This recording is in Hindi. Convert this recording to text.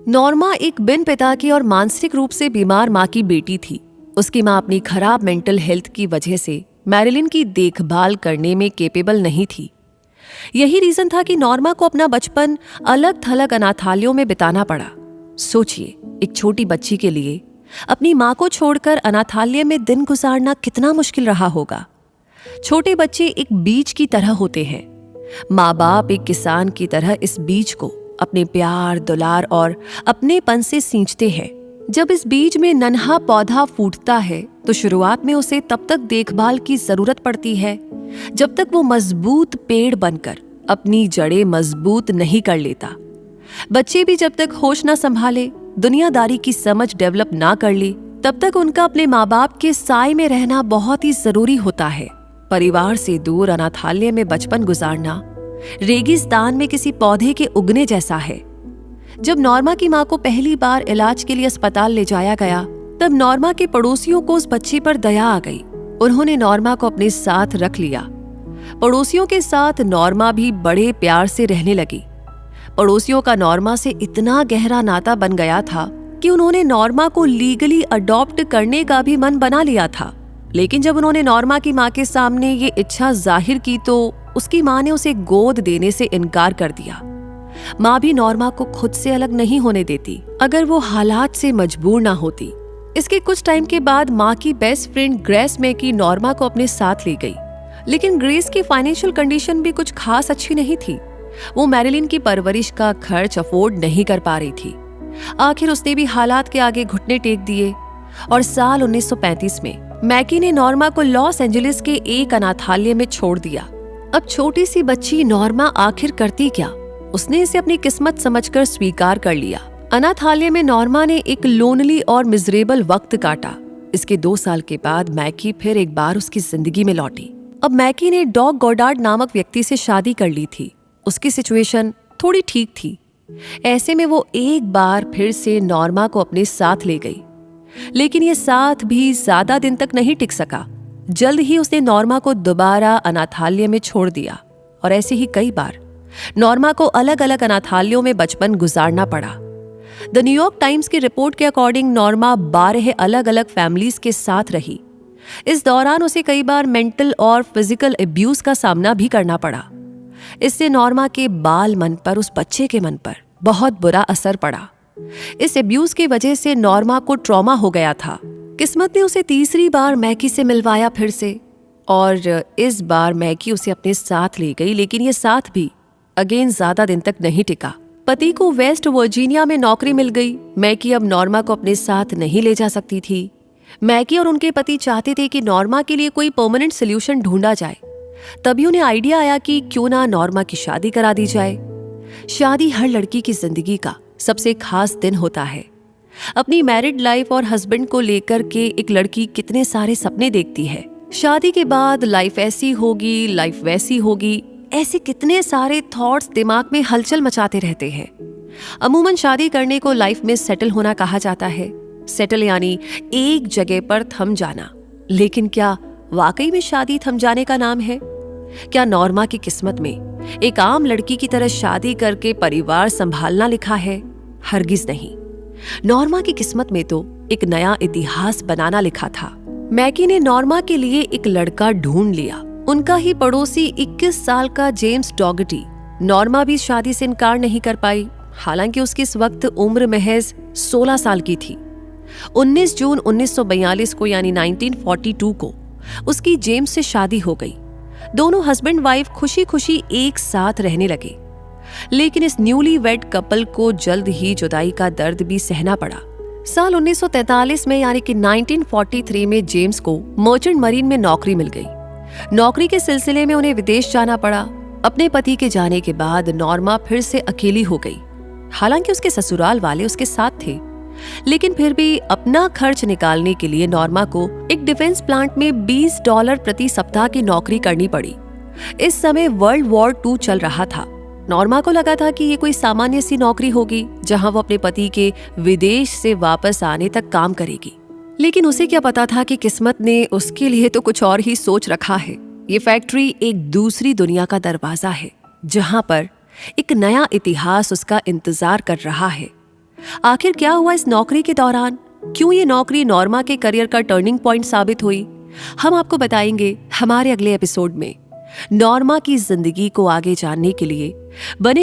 नॉर्मा एक बिन पिता की और मानसिक रूप से बीमार माँ की बेटी थी। उसकी माँ अपनी खराब मेंटल हेल्थ की वजह से मैरिलिन की देखभाल करने में केपेबल नहीं थी। यही रीजन था कि नॉर्मा को अपना बचपन अलग थलग अनाथालयों में बिताना पड़ा। सोचिए, एक छोटी बच्ची के लिए अपनी माँ को छोड़कर अनाथालय में दिन गुजारना कितना मुश्किल रहा होगा। छोटे बच्चे एक बीज की तरह होते हैं। माँ बाप एक किसान की तरह इस बीज को अपने प्यार, दुलार और अपनेपन से सींचते हैं। जब इस बीज में नन्हा पौधा फूटता है तो शुरुआत में उसे तब तक देखभाल की जरूरत पड़ती है जब तक वो मजबूत पेड़ बनकर अपनी जड़ें मजबूत नहीं कर लेता। बच्चे भी जब तक होश ना संभाले, दुनियादारी की समझ डेवलप ना कर ले, तब तक उनका अपने माँ बाप के साए में रहना बहुत ही जरूरी होता है। परिवार से दूर अनाथालय में बचपन गुजारना रेगिस्तान में किसी पौधे के उगने जैसा है। जब नॉर्मा की माँ को पहली बार इलाज के लिए अस्पताल ले जाया गया, तब नॉर्मा के पड़ोसियों को उस बच्ची पर दया आ गई। उन्होंने नॉर्मा को अपने साथ रख लिया। पड़ोसियों के साथ नॉर्मा भी बड़े प्यार से रहने लगी। पड़ोसियों का नॉर्मा से इतना गहरा नाता बन गया था कि उन्होंने नॉर्मा को लीगली अडॉप्ट करने का भी मन बना लिया था। लेकिन जब उन्होंने नॉर्मा की माँ के सामने ये इच्छा जाहिर की तो उसकी माँ ने उसे गोद देने से इनकार कर दिया। माँ भी नॉर्मा को खुद से अलग नहीं होने देती अगर वो हालात से मजबूर ना होती। इसके कुछ टाइम के बाद माँ की बेस्ट फ्रेंड ग्रेस मैकी नॉर्मा को अपने साथ ले गई। लेकिन ग्रेस की फाइनेंशियल कंडीशन भी कुछ खास अच्छी नहीं थी। वो मैरिलिन की परवरिश का खर्च अफोर्ड नहीं कर पा रही थी। आखिर उसने भी हालात के आगे घुटने टेक दिए और साल 1935 में मैकी ने नॉर्मा को लॉस एंजलिस के एक अनाथालय में छोड़ दिया। अब छोटी सी बच्ची नॉर्मा आखिर करती क्या? उसने इसे अपनी किस्मत समझकर स्वीकार कर लिया। अनाथालय में नॉर्मा ने एक लोनली और मिजरेबल वक्त काटा। इसके 2 साल के बाद मैकी फिर एक बार उसकी जिंदगी में लौटी। अब मैकी ने डॉग गॉडार्ड नामक व्यक्ति से शादी कर ली थी। उसकी सिचुएशन थोड़ी ठीक थी। ऐसे में वो एक बार फिर से नॉर्मा को अपने साथ ले गई। लेकिन ये साथ भी ज्यादा दिन तक नहीं टिक सका। जल्द ही उसने नॉर्मा को दोबारा अनाथालय में छोड़ दिया और ऐसे ही कई बार नॉर्मा को अलग अलग अनाथालयों में बचपन गुजारना पड़ा। द न्यूयॉर्क टाइम्स की रिपोर्ट के अकॉर्डिंग नॉर्मा 12 अलग अलग फैमिलीज के साथ रही। इस दौरान उसे कई बार मेंटल और फिजिकल अब्यूज का सामना भी करना पड़ा। इससे नॉर्मा के बाल मन पर, उस बच्चे के मन पर बहुत बुरा असर पड़ा। इस अब्यूज की वजह से नॉर्मा को ट्रॉमा हो गया था। किस्मत ने उसे तीसरी बार मैकी से मिलवाया फिर से, और इस बार मैकी उसे अपने साथ ले गई। लेकिन ये साथ भी अगेन ज्यादा दिन तक नहीं टिका। पति को वेस्ट वर्जीनिया में नौकरी मिल गई। मैकी अब नॉर्मा को अपने साथ नहीं ले जा सकती थी। मैकी और उनके पति चाहते थे कि नॉर्मा के लिए कोई परमानेंट सोल्यूशन ढूंढा जाए। तभी उन्हें आइडिया आया कि क्यों ना नॉर्मा की शादी करा दी जाए। शादी हर लड़की की जिंदगी का सबसे खास दिन होता है। अपनी मैरिड लाइफ और हस्बैंड को लेकर के एक लड़की कितने सारे सपने देखती है। शादी के बाद लाइफ ऐसी होगी, लाइफ वैसी होगी, ऐसे कितने सारे थॉट्स दिमाग में हलचल मचाते रहते हैं। अमूमन शादी करने को लाइफ में सेटल होना कहा जाता है। सेटल यानी एक जगह पर थम जाना। लेकिन क्या वाकई में शादी थम जाने का नाम है? क्या नॉर्मा की किस्मत में एक आम लड़की की तरह शादी करके परिवार संभालना लिखा है? हरगिज नहीं। नॉर्मा की किस्मत में तो एक नया इतिहास बनाना लिखा था। मैकी ने नॉर्मा के लिए एक लड़का ढूंढ लिया। उनका ही पड़ोसी 21 साल का जेम्स डॉगटी। नॉर्मा भी शादी से इनकार नहीं कर पाई, हालांकि उसकी इस वक्त उम्र महज 16 साल की थी। 19 जून 1942 को यानी 1942 को उसकी जेम्स से शादी हो गई। दोनों हस्बैंड वाइफ खुशी खुशी एक साथ रहने लगे। लेकिन इस न्यूली वेड कपल को जल्द ही जुदाई का दर्द भी सहना पड़ा। साल 1943 में यानी कि 1943 में जेम्स को मर्चेंट मरीन में नौकरी मिल गई। नौकरी के सिलसिले में उन्हें विदेश जाना पड़ा। अपने पति के जाने के बाद नॉर्मा फिर से अकेली हो गई। हालांकि उसके ससुराल वाले उसके साथ थे, लेकिन फिर भी अपना खर्च निकालने के लिए नॉर्मा को एक डिफेंस प्लांट में $20 प्रति सप्ताह की नौकरी करनी पड़ी। इस समय वर्ल्ड वॉर 2 चल रहा था। नॉर्मा को लगा था कि ये कोई सामान्य सी नौकरी होगी जहां वो अपने पति के विदेश से वापस आने तक काम करेगी। लेकिन उसे क्या पता था कि किस्मत ने उसके लिए तो कुछ और ही सोच रखा है। ये फैक्ट्री एक दूसरी दुनिया का दरवाजा है, जहां पर एक नया इतिहास उसका इंतजार कर रहा है। आखिर क्या हुआ इस नौकरी के दौरान? क्यों ये नौकरी नॉर्मा के करियर का टर्निंग पॉइंट साबित हुई? हम आपको बताएंगे हमारे अगले एपिसोड में। नॉर्मा की जिंदगी को आगे जानने के लिए बने